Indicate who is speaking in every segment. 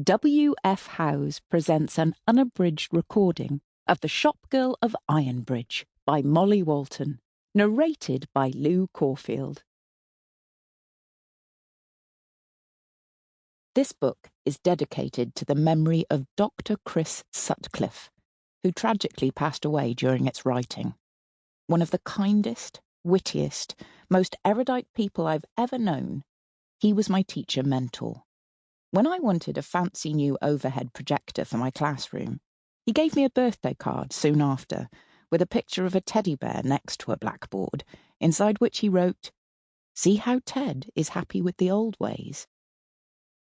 Speaker 1: W.F. Howes presents an unabridged recording of The Shopgirl of Ironbridge by Mollie Walton, narrated by Lou Corfield. This book is dedicated to the memory of Dr. Chris Sutcliffe, who tragically passed away during its writing. One of the kindest, wittiest, most erudite people I've ever known, he was my teacher mentor. When I wanted a fancy new overhead projector for my classroom, he gave me a birthday card soon after, with a picture of a teddy bear next to a blackboard, inside which he wrote, "See how Ted is happy with the old ways."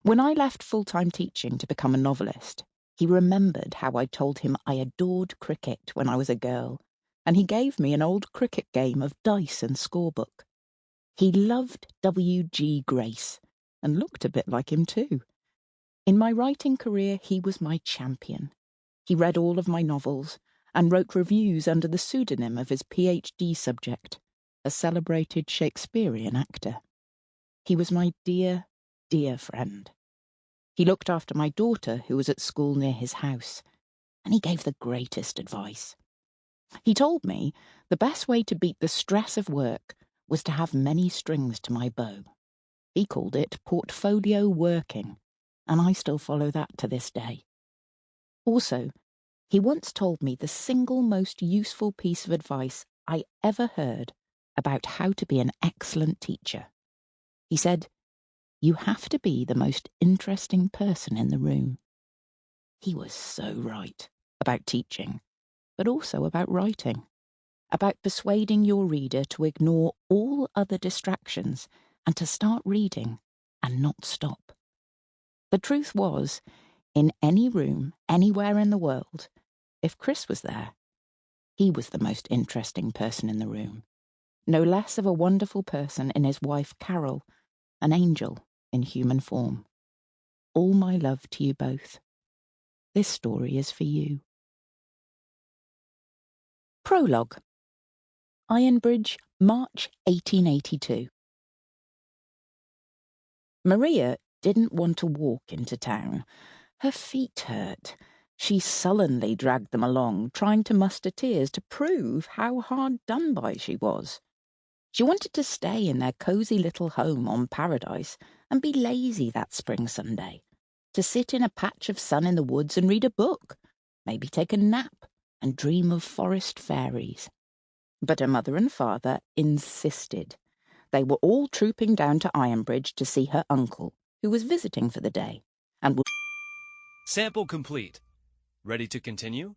Speaker 1: When I left full-time teaching to become a novelist, he remembered how I told him I adored cricket when I was a girl, and he gave me an old cricket game of dice and scorebook. He loved W.G. Grace, and looked a bit like him too. In my writing career, he was my champion. He read all of my novels and wrote reviews under the pseudonym of his PhD subject, a celebrated Shakespearean actor. He was my dear, dear friend. He looked after my daughter, who was at school near his house, and he gave the greatest advice. He told me the best way to beat the stress of work was to have many strings to my bow. He called it portfolio working, and I still follow that to this day. Also, he once told me the single most useful piece of advice I ever heard about how to be an excellent teacher. He said, "You have to be the most interesting person in the room." He was so right about teaching, but also about writing, about persuading your reader to ignore all other distractions and to start reading and not stop. The truth was, in any room, anywhere in the world, if Chris was there, he was the most interesting person in the room, no less of a wonderful person in his wife Carol, an angel in human form. All my love to you both. This story is for you. Prologue. Ironbridge, March 1882. Maria didn't want to walk into town. Her feet hurt. She sullenly dragged them along, trying to muster tears to prove how hard done by she was. She wanted to stay in their cosy little home on Paradise and be lazy that spring Sunday, to sit in a patch of sun in the woods and read a book, maybe take a nap and dream of forest fairies. But her mother and father insisted. They were all trooping down to Ironbridge to see her uncle, who was visiting for the day, and
Speaker 2: Sample complete. Ready to continue?